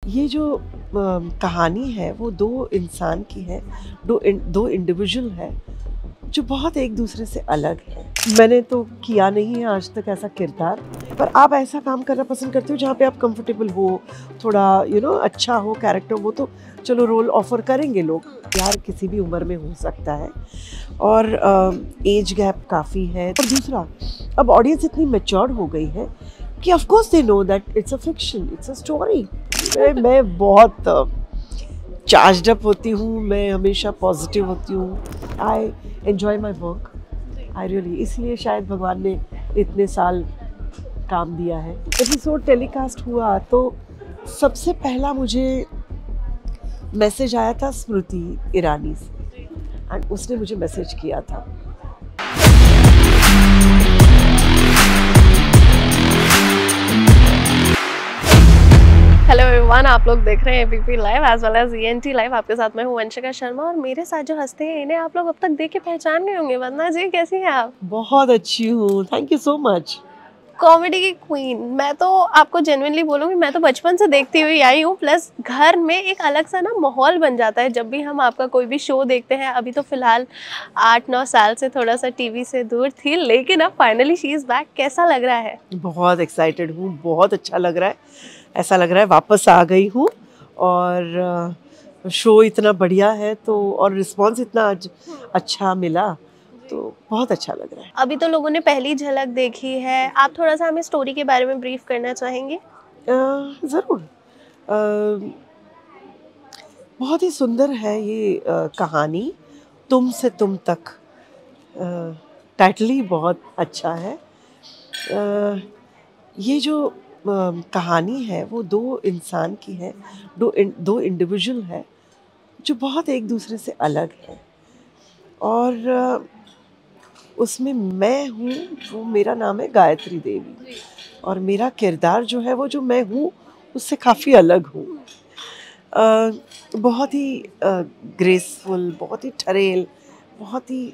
ये जो कहानी है वो दो इंसान की है, दो इंडिविजुअल है जो बहुत एक दूसरे से अलग है। मैंने तो किया नहीं है आज तक ऐसा किरदार, पर आप ऐसा काम करना पसंद करते हो जहाँ पे आप कंफर्टेबल हो, थोड़ा अच्छा हो कैरेक्टर, वो तो चलो रोल ऑफर करेंगे लोग। प्यार किसी भी उम्र में हो सकता है और एज गैप काफ़ी है। और दूसरा, अब ऑडियंस इतनी मैच्योर्ड हो गई है कि of course they know that it's a fiction, it's a story. मैं बहुत चार्ज्ड अप होती हूँ, मैं हमेशा पॉजिटिव होती हूँ। I enjoy my work, I really, इसलिए शायद भगवान ने इतने साल काम दिया है। एपिसोड टेलीकास्ट हुआ तो सबसे पहला मुझे मैसेज आया था स्मृति ईरानी से, एंड उसने मुझे मैसेज किया था। हेलो एवरीवन, आप लोग देख रहे हैं ABP live as well as ENT live. आपके साथ मैं हूं वंशिका शर्मा और मेरे साथ जो हंसते हैं इन्हें आप लोग अब तक देख के पहचान गए होंगे। वंदना जी, कैसी हैं आप? बहुत अच्छी हूँ, thank you so much. Comedy की क्वीन। मैं तो आपको जेन्युइनली बोलूँगी, मैं तो बचपन से देखती हुई आई हूँ। प्लस घर में एक अलग सा ना माहौल बन जाता है जब भी हम आपका कोई भी शो देखते हैं। अभी तो फिलहाल 8-9 साल से थोड़ा सा टीवी से दूर थी, लेकिन अब फाइनली शी इज़ बैक। कैसा लग रहा है? बहुत एक्साइटेड हूँ, बहुत अच्छा लग रहा है। ऐसा लग रहा है वापस आ गई हूँ और शो इतना बढ़िया है तो, और रिस्पांस इतना आज अच्छा मिला तो बहुत अच्छा लग रहा है। अभी तो लोगों ने पहली झलक देखी है, आप थोड़ा सा हमें स्टोरी के बारे में ब्रीफ करना चाहेंगे? ज़रूर। बहुत ही सुंदर है ये कहानी, तुम से तुम तक। टाइटल ही बहुत अच्छा है। ये जो कहानी है वो दो इंसान की है, दो इंडिविजुअल है जो बहुत एक दूसरे से अलग है। और उसमें मैं हूँ, वो मेरा नाम है गायत्री देवी, और मेरा किरदार जो है वो जो मैं हूँ उससे काफ़ी अलग हूँ। बहुत ही ग्रेसफुल, बहुत ही ठरेल, बहुत ही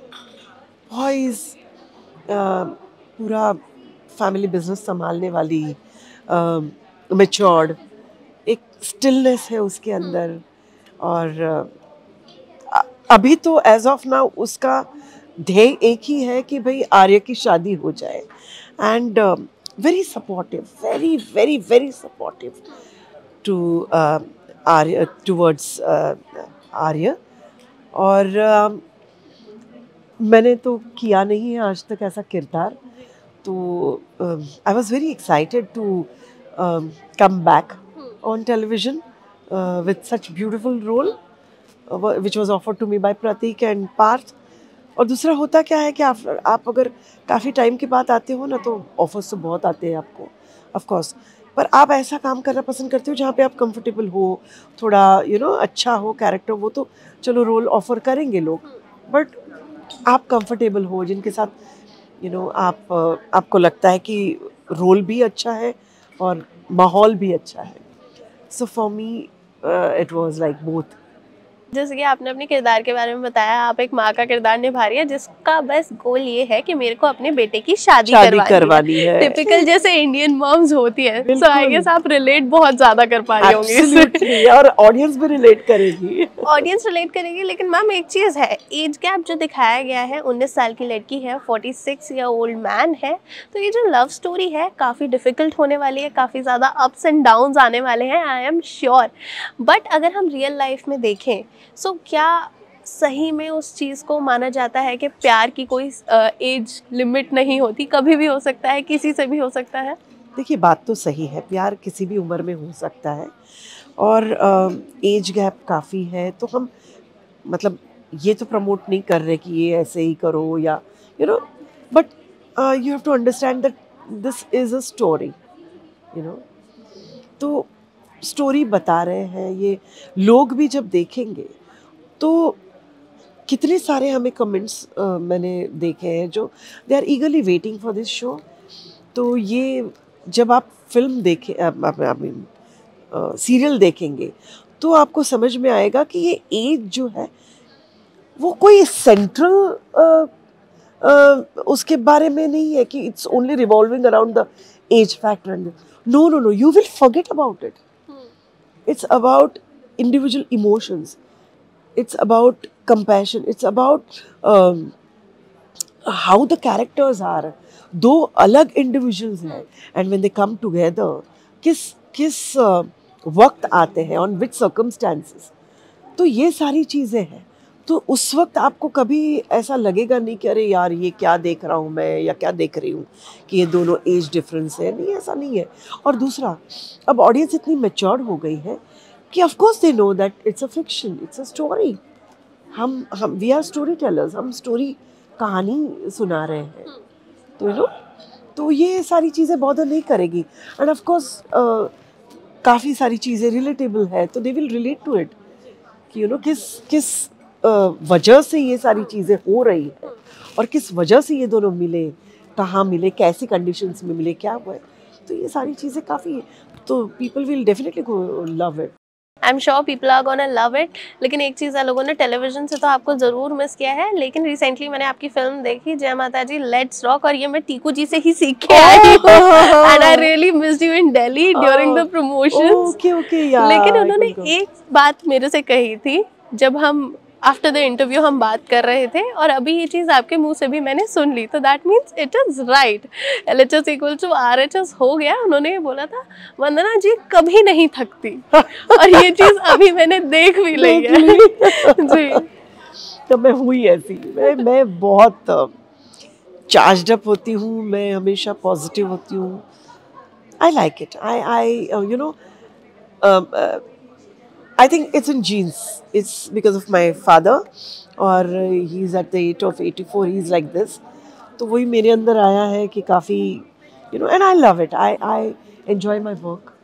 वॉइस, पूरा फैमिली बिजनेस संभालने वाली, मैच्योर्ड, एक स्टिलनेस है उसके अंदर। और अभी तो एज ऑफ नाउ उसका ध्येय एक ही है कि भाई आर्य की शादी हो जाए। And very supportive, very very very supportive to Arya, towards Arya. और मैंने तो किया नहीं है आज तक ऐसा किरदार, तो I was very excited to come back on television with such beautiful role which was offered to me by Prateek and Parth. और दूसरा होता क्या है कि आप अगर काफ़ी टाइम के बाद आते हो ना तो ऑफर्स तो बहुत आते हैं आपको, ऑफ कोर्स, पर आप ऐसा काम करना पसंद करते हो जहाँ पे आप कंफर्टेबल हो, थोड़ा अच्छा हो कैरेक्टर, वो तो चलो रोल ऑफर करेंगे लोग, बट आप कंफर्टेबल हो जिनके साथ आपको लगता है कि रोल भी अच्छा है और माहौल भी अच्छा है। So for me it was like both. जैसे कि आपने अपने किरदार के बारे में बताया, आप एक माँ का किरदार निभा रही है जिसका बस गोल ये है कि मेरे को अपने बेटे की शादी करवानी है। टिपिकल जैसे इंडियन मॉम्स होती है। सो आई गेस आप रिलेट बहुत ज्यादा कर पा रही होंगी इससे। और ऑडियंस भी रिलेट करेगी। ऑडियंस रिलेट करेगी। लेकिन मैम एक चीज़ है, एज गैप जो दिखाया गया है, 19 साल की लड़की है, 46 ईयर ओल्ड मैन है, तो ये जो लव स्टोरी है काफ़ी डिफिकल्ट होने वाली है, काफ़ी ज़्यादा अप्स एंड डाउन्स आने वाले हैं, आई एम श्योर। बट अगर हम रियल लाइफ में देखें, सो क्या सही में उस चीज़ को माना जाता है कि प्यार की कोई एज लिमिट नहीं होती, कभी भी हो सकता है, किसी से भी हो सकता है? देखिए, बात तो सही है, प्यार किसी भी उम्र में हो सकता है और एज गैप काफ़ी है, तो हम मतलब ये तो प्रमोट नहीं कर रहे कि ये ऐसे ही करो या but you have to understand that this is a story, तो स्टोरी बता रहे हैं ये लोग भी जब देखेंगे तो कितने सारे हमें कमेंट्स मैंने देखे हैं जो they are eagerly waiting for this show. तो ये जब आप फिल्म देखें, सीरियल देखेंगे तो आपको समझ में आएगा कि ये एज जो है वो कोई सेंट्रल उसके बारे में नहीं है कि it's only revolving around the age factor. No no no, you will forget about it. It's about individual emotions. It's about compassion. It's about how the characters are. दो अलग individuals हैं, and when they come together, किस वक्त आते हैं, on which circumstances. तो ये सारी चीज़ें हैं. तो उस वक्त आपको कभी ऐसा लगेगा नहीं कि अरे यार ये क्या देख रहा हूँ मैं या क्या देख रही हूँ, कि ये दोनों एज डिफरेंस है. नहीं, ऐसा नहीं है. और दूसरा, अब ऑडियंस इतनी मैच्योर्ड हो गई है कि of course they know that it's a fiction, it's a story. हम वी आर स्टोरी टेलर्स. हम स्टोरी, कहानी सुना रहे हैं. तो यू नो, तो ये सारी चीज़ें बॉदर नहीं करेगी. एंड ऑफ कोर्स काफ़ी सारी चीज़ें रिलेटेबल है, तो they will relate to it कि यू नो किस वजह से ये सारी चीज़ें हो रही है और किस वजह से ये दोनों मिले, कहाँ मिले, कैसी कंडीशंस में मिले, क्या हुआ है. तो ये सारी चीज़ें काफ़ी, तो people will definitely go love it. I am sure people are gonna love it. लेकिन एक चीज़ है, लोगों ने टेलीविजन से तो आपको ज़रूर मिस किया है, लेकिन रिसेंटली मैंने आपकी फिल्म देखी जय माता जी लेट्स रॉक, और ये मैं टीकू जी से ही सीख के आई हूँ. And I really missed you in Delhi during the promotions. Okay यार. लेकिन उन्होंने एक बात मेरे से कही थी जब हम आफ्टर द इंटरव्यू हम बात कर रहे थे, और अभी ये चीज़ आपके मुंह से भी मैंने सुन ली, तो that means it is right. LHS equal to RHS हो गया. उन्होंने ये बोला था वंदना जी कभी नहीं थकती, और ये चीज़ अभी मैंने देख भी ली है. जी. तो मैं हुई ऐसी, मैं बहुत चार्ज्ड अप होती हूँ. मैं हमेशा पॉजिटिव होती हूँ. I like it. I you know, I think it's in genes. It's because of my father, और he's at the age of 84. He's like this. तो वही मेरे अंदर आया है कि काफ़ी you know, and I love it. I enjoy my work.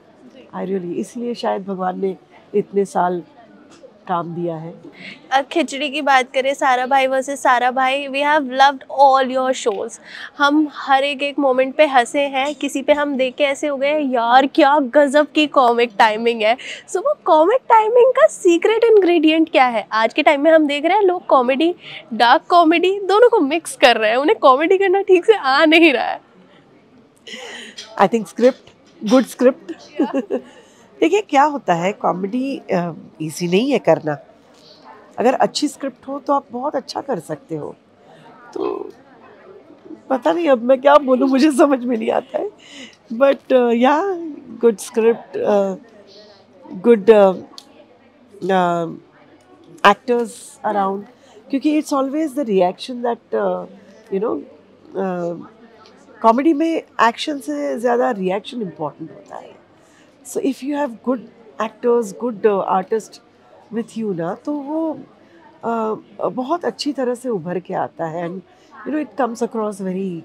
I really, इसलिए शायद भगवान ने इतने साल काम दिया है. खिचड़ी की बात करें, सारा भाई versus Sarabhai, we have loved all your shows. हम हर एक मोमेंट पे हंसे हैं. किसी पे हम देख के ऐसे हो गए यार क्या गजब की कॉमिक टाइमिंग है. सो वो कॉमिक टाइमिंग का सीक्रेट इंग्रेडिएंट क्या है? आज के टाइम में हम देख रहे हैं लोग कॉमेडी, डार्क कॉमेडी दोनों को मिक्स कर रहे हैं. उन्हें कॉमेडी करना ठीक से आ नहीं रहा है. I think script, good script. देखिए क्या होता है, कॉमेडी इजी नहीं है करना. अगर अच्छी स्क्रिप्ट हो तो आप बहुत अच्छा कर सकते हो. तो पता नहीं अब मैं क्या बोलूँ, मुझे समझ में नहीं आता है. But yeah good script, good actors around, क्योंकि it's always the reaction that you know, comedy में एक्शन से ज़्यादा रिएक्शन इम्पॉर्टेंट होता है. So if you have good actors, good artists with you ना, तो वो बहुत अच्छी तरह से उभर के आता है. And you know it comes across very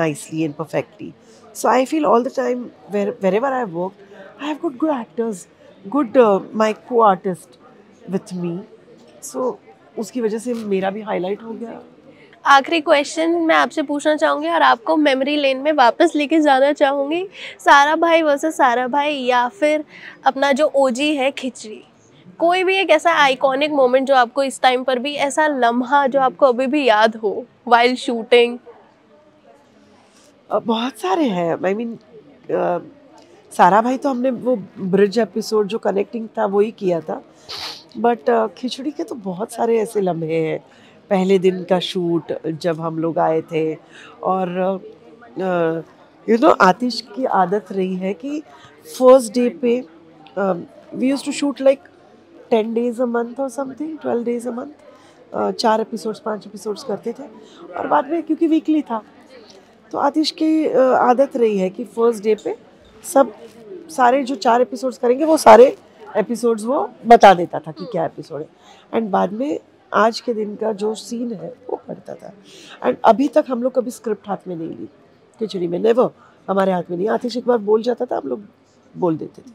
nicely and perfectly. So I feel all the time wherever I work, I have good actors, good my co-artist with me. So उसकी वजह से मेरा भी highlight हो गया. आखिरी क्वेश्चन मैं आपसे पूछना चाहूँगी और आपको मेमोरी लेन में वापस लेके जाना चाहूँगी. सारा भाई वर्सेस सारा भाई, या फिर अपना जो ओजी है खिचड़ी, कोई भी एक ऐसा आइकॉनिक मोमेंट जो आपको इस टाइम पर भी, ऐसा लम्हा जो आपको अभी भी याद हो वाइल शूटिंग? बहुत सारे हैं. आई मीन सारा भाई तो हमने वो ब्रिज एपिसोड जो कनेक्टिंग था वो ही किया था. बट खिचड़ी के तो बहुत सारे ऐसे लम्हे हैं. पहले दिन का शूट जब हम लोग आए थे, और यू नो आतिश की आदत रही है कि फर्स्ट डे पे we used to shoot like 10 days a month और something, 12 days a month. 4 episodes 5 episodes करते थे. और बाद में क्योंकि वीकली था, तो आतिश की आदत रही है कि फर्स्ट डे पे सब सारे जो 4 एपिसोड्स करेंगे वो सारे एपिसोड्स वो बता देता था कि क्या एपिसोड है. एंड बाद में आज के दिन का जो सीन है वो पढ़ता था. एंड अभी तक हम लोग कभी स्क्रिप्ट हाथ में नहीं ली खिचड़ी में, नेवर. हमारे हाथ में नहीं. आतिश एक बार बोल जाता था, हम लोग बोल देते थे.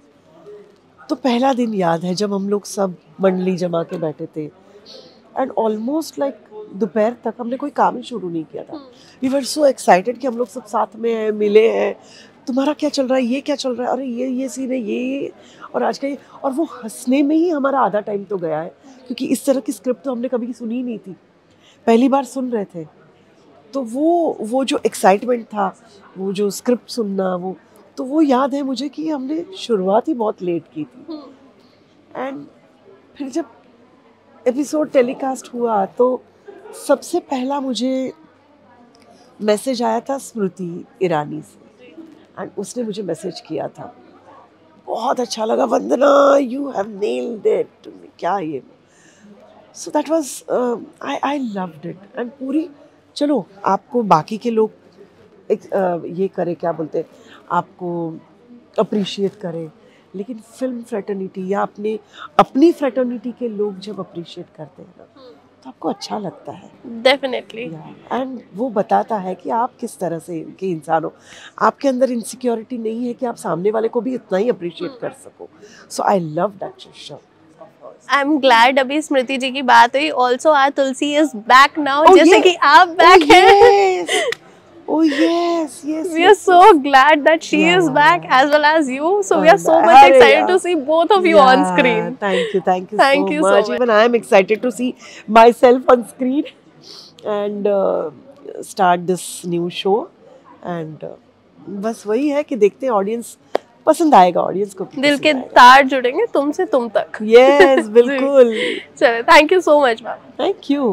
तो पहला दिन याद है जब हम लोग सब मंडली जमा के बैठे थे, एंड ऑलमोस्ट लाइक दोपहर तक हमने कोई काम ही शुरू नहीं किया था. वी वर सो एक्साइटेड कि हम लोग सब साथ में हैं, मिले हैं. तुम्हारा क्या चल रहा है, ये क्या चल रहा है, अरे ये सीन है, ये और आज का ये. और वो हंसने में ही हमारा आधा टाइम तो गया है, क्योंकि इस तरह की स्क्रिप्ट तो हमने कभी सुनी ही नहीं थी, पहली बार सुन रहे थे. तो वो जो एक्साइटमेंट था, वो जो स्क्रिप्ट सुनना, तो वो याद है मुझे कि हमने शुरुआत ही बहुत लेट की थी। एंड फिर जब एपिसोड टेलीकास्ट हुआ तो सबसे पहला मुझे मैसेज आया था स्मृति ईरानी से, एंड उसने मुझे मैसेज किया था, बहुत अच्छा लगा वंदना, यू हैव नेल्ड इट, क्या ये। So that was I loved it. And पूरी, चलो आपको बाकी के लोग ये करे, क्या बोलते हैं, आपको अप्रिशिएट करें, लेकिन फिल्म फ्रेटर्निटी या अपनी फ्रेटर्निटी के लोग जब अप्रिशिएट करते हैं ना, तो आपको अच्छा लगता है। डेफिनेटली। एंड वो बताता है कि आप किस तरह से के इंसान हो, आपके अंदर इनसिक्योरिटी नहीं है कि आप सामने वाले को भी इतना ही अप्रिशिएट कर सको। So I love that show. I am glad अभी स्मृति जी की बात हुई। Also our Tulsi is back now, जैसे कि आप बैक हैं। Oh yes, yes. We are so glad that she is back as well as you. So we are so much excited to see both of you on screen. Thank you Thank you so much. Even I am excited to see myself on screen and start this new show. And बस वही है कि देखते हैं audience पसंद आएगा, audience को दिल के तार जुड़ेंगे तुमसे तुम तक। Yes, बिल्कुल। चलो, thank you so much, ma'am. Thank you.